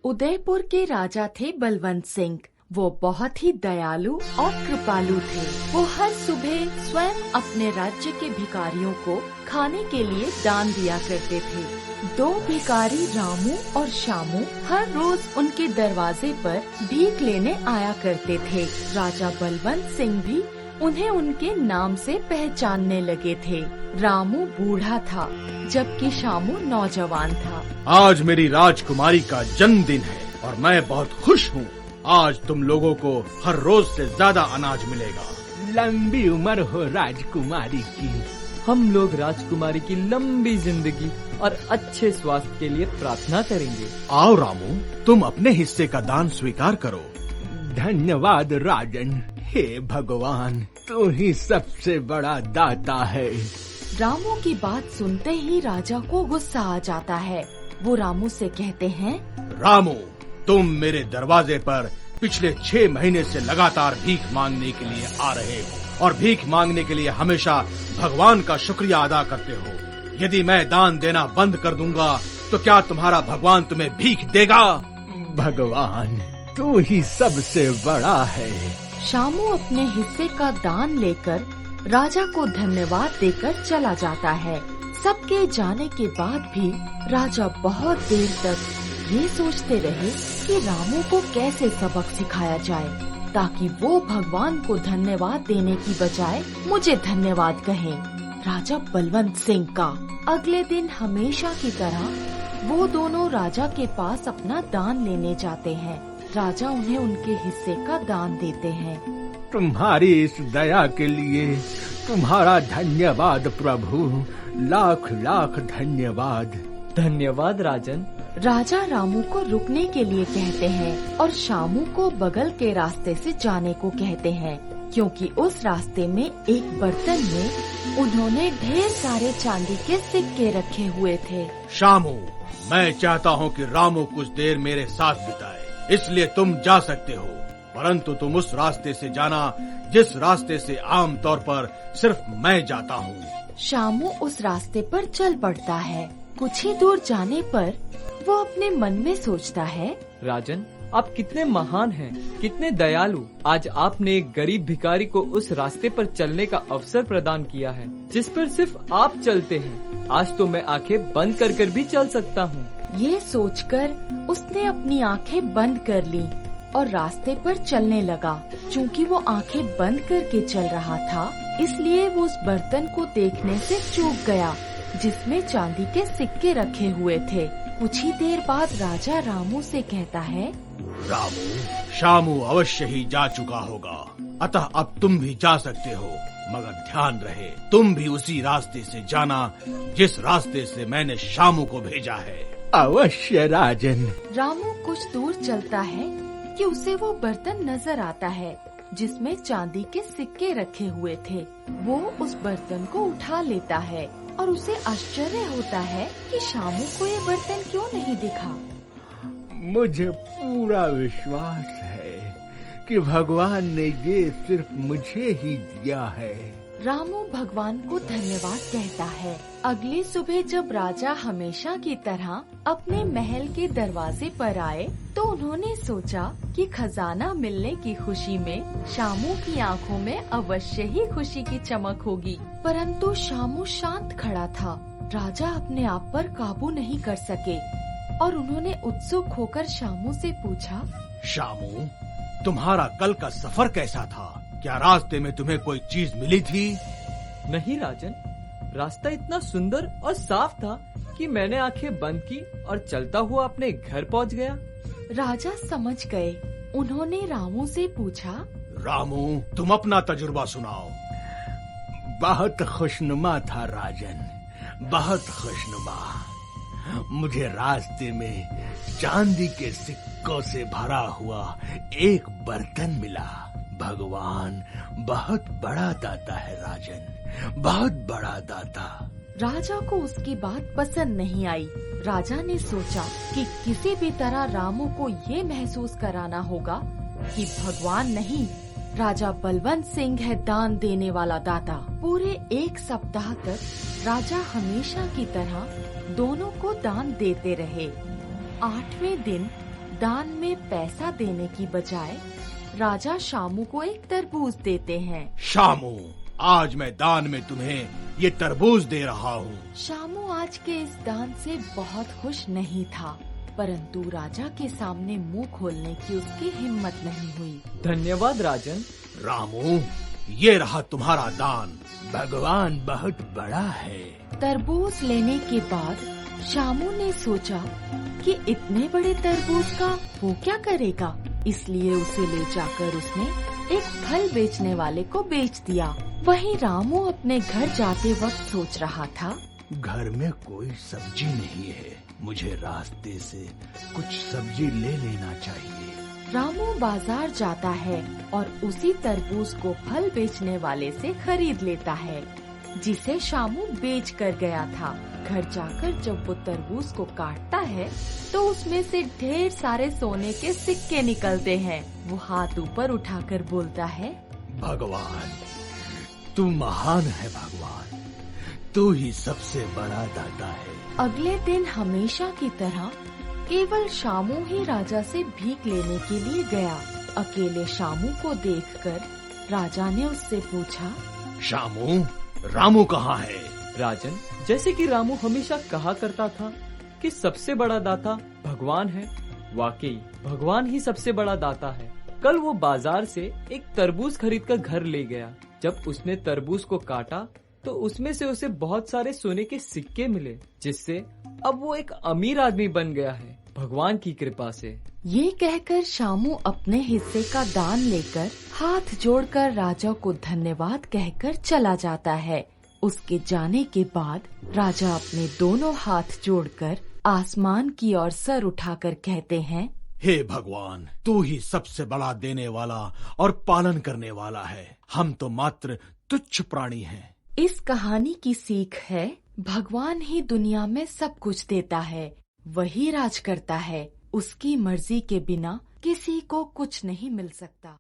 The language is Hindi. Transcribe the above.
उदयपुर के राजा थे बलवंत सिंह। वो बहुत ही दयालु और कृपालु थे। वो हर सुबह स्वयं अपने राज्य के भिखारियों को खाने के लिए दान दिया करते थे। दो भिखारी रामू और शामू हर रोज उनके दरवाजे पर भीख लेने आया करते थे। राजा बलवंत सिंह भी उन्हें उनके नाम से पहचानने लगे थे। रामू बूढ़ा था जबकि शामू नौजवान था। आज मेरी राजकुमारी का जन्मदिन है और मैं बहुत खुश हूँ। आज तुम लोगों को हर रोज से ज्यादा अनाज मिलेगा। लंबी उम्र हो राजकुमारी की। हम लोग राजकुमारी की लंबी जिंदगी और अच्छे स्वास्थ्य के लिए प्रार्थना करेंगे। आओ रामू, तुम अपने हिस्से का दान स्वीकार करो। धन्यवाद राजन। हे भगवान, तू ही सबसे बड़ा दाता है। रामू की बात सुनते ही राजा को गुस्सा आ जाता है। वो रामू से कहते हैं, रामू, तुम मेरे दरवाजे पर पिछले 6 महीने से लगातार भीख मांगने के लिए आ रहे हो और भीख मांगने के लिए हमेशा भगवान का शुक्रिया अदा करते हो। यदि मैं दान देना बंद कर दूंगा तो क्या तुम्हारा भगवान तुम्हें भीख देगा? भगवान, तू ही सबसे बड़ा है। शामू अपने हिस्से का दान लेकर राजा को धन्यवाद देकर चला जाता है। सबके जाने के बाद भी राजा बहुत देर तक ये सोचते रहे कि रामू को कैसे सबक सिखाया जाए ताकि वो भगवान को धन्यवाद देने की बजाय मुझे धन्यवाद कहे। राजा बलवंत सिंह का अगले दिन हमेशा की तरह वो दोनों राजा के पास अपना दान लेने जाते हैं। राजा उन्हें उनके हिस्से का दान देते हैं। तुम्हारी इस दया के लिए तुम्हारा धन्यवाद प्रभु। लाख लाख धन्यवाद। धन्यवाद राजन। राजा रामू को रुकने के लिए कहते हैं और शामू को बगल के रास्ते से जाने को कहते हैं, क्योंकि उस रास्ते में एक बर्तन में उन्होंने ढेर सारे चांदी के सिक्के रखे हुए थे। शामू, मैं चाहता हूँ कि रामू कुछ देर मेरे साथ बिताए, इसलिए तुम जा सकते हो, परंतु तुम उस रास्ते से जाना जिस रास्ते से आम तौर पर सिर्फ मैं जाता हूँ। शामू उस रास्ते पर चल पड़ता है। कुछ ही दूर जाने पर वो अपने मन में सोचता है, राजन, आप कितने महान हैं, कितने दयालु। आज आपने एक गरीब भिखारी को उस रास्ते पर चलने का अवसर प्रदान किया है जिस पर सिर्फ आप चलते हैं। आज तो मैं आंखें बंद कर भी चल सकता हूँ। ये सोचकर उसने अपनी आंखें बंद कर ली और रास्ते पर चलने लगा। चूँकि वो आंखें बंद करके चल रहा था, इसलिए वो उस बर्तन को देखने से चूक गया जिसमें चांदी के सिक्के रखे हुए थे। कुछ ही देर बाद राजा रामू से कहता है, रामू, शामू अवश्य ही जा चुका होगा, अतः अब तुम भी जा सकते हो, मगर ध्यान रहे तुम भी उसी रास्ते से जाना जिस रास्ते से मैंने शामू को भेजा है। अवश्य राजन। रामू कुछ दूर चलता है कि उसे वो बर्तन नजर आता है जिसमें चांदी के सिक्के रखे हुए थे। वो उस बर्तन को उठा लेता है और उसे आश्चर्य होता है कि शामू को ये बर्तन क्यों नहीं दिखा। मुझे पूरा विश्वास है कि भगवान ने ये सिर्फ मुझे ही दिया है। रामू भगवान को धन्यवाद कहता है। अगली सुबह जब राजा हमेशा की तरह अपने महल के दरवाजे पर आए तो उन्होंने सोचा कि खजाना मिलने की खुशी में शामू की आंखों में अवश्य ही खुशी की चमक होगी, परंतु शामू शांत खड़ा था। राजा अपने आप पर काबू नहीं कर सके और उन्होंने उत्सुक होकर शामू से पूछा, शामू, तुम्हारा कल का सफर कैसा था? क्या रास्ते में तुम्हें कोई चीज मिली थी? नहीं राजन, रास्ता इतना सुंदर और साफ था कि मैंने आंखें बंद की और चलता हुआ अपने घर पहुंच गया। राजा समझ गए। उन्होंने रामू से पूछा, रामू, तुम अपना तजुर्बा सुनाओ। बहुत खुशनुमा था राजन, बहुत खुशनुमा। मुझे रास्ते में चांदी के सिक्कों से भरा हुआ एक बर्तन मिला। भगवान बहुत बड़ा दाता है राजन, बहुत बड़ा दाता। राजा को उसकी बात पसंद नहीं आई। राजा ने सोचा कि किसी भी तरह रामू को ये महसूस कराना होगा कि भगवान नहीं, राजा बलवंत सिंह है दान देने वाला दाता। पूरे 1 सप्ताह तक राजा हमेशा की तरह दोनों को दान देते रहे। 8वें दिन दान में पैसा देने की बजाय राजा शामू को एक तरबूज देते हैं। शामू, आज मैं दान में तुम्हें ये तरबूज दे रहा हूँ। शामू आज के इस दान से बहुत खुश नहीं था, परंतु राजा के सामने मुंह खोलने की उसकी हिम्मत नहीं हुई। धन्यवाद राजन। रामू, ये रहा तुम्हारा दान। भगवान बहुत बड़ा है। तरबूज लेने के बाद शामू ने सोचा कि इतने बड़े तरबूज का वो क्या करेगा, इसलिए उसे ले जाकर उसने एक फल बेचने वाले को बेच दिया। वहीं रामू अपने घर जाते वक्त सोच रहा था, घर में कोई सब्जी नहीं है, मुझे रास्ते से कुछ सब्जी ले लेना चाहिए। रामू बाजार जाता है और उसी तरबूज को फल बेचने वाले से खरीद लेता है जिसे शामू बेच कर गया था। घर जाकर जब वो तरबूज को काटता है तो उसमें से ढेर सारे सोने के सिक्के निकलते हैं। वो हाथ ऊपर उठाकर बोलता है, भगवान, तू महान है भगवान, तू ही सबसे बड़ा दाता है। अगले दिन हमेशा की तरह केवल शामू ही राजा से भीख लेने के लिए गया। अकेले शामू को देखकर राजा ने उससे पूछा, शामू, रामू कहाँ है? राजन, जैसे कि रामू हमेशा कहा करता था कि सबसे बड़ा दाता भगवान है, वाकई भगवान ही सबसे बड़ा दाता है। कल वो बाजार से एक तरबूज खरीद कर घर ले गया। जब उसने तरबूज को काटा तो उसमें से उसे बहुत सारे सोने के सिक्के मिले, जिससे अब वो एक अमीर आदमी बन गया है भगवान की कृपा से। ये कहकर शामू अपने हिस्से का दान लेकर हाथ जोड़कर राजा को धन्यवाद कहकर चला जाता है। उसके जाने के बाद राजा अपने दोनों हाथ जोड़कर आसमान की ओर सर उठाकर कहते हैं, हे भगवान, तू ही सबसे बड़ा देने वाला और पालन करने वाला है। हम तो मात्र तुच्छ प्राणी हैं। इस कहानी की सीख है, भगवान ही दुनिया में सब कुछ देता है, वही राज करता है। उसकी मर्जी के बिना किसी को कुछ नहीं मिल सकता।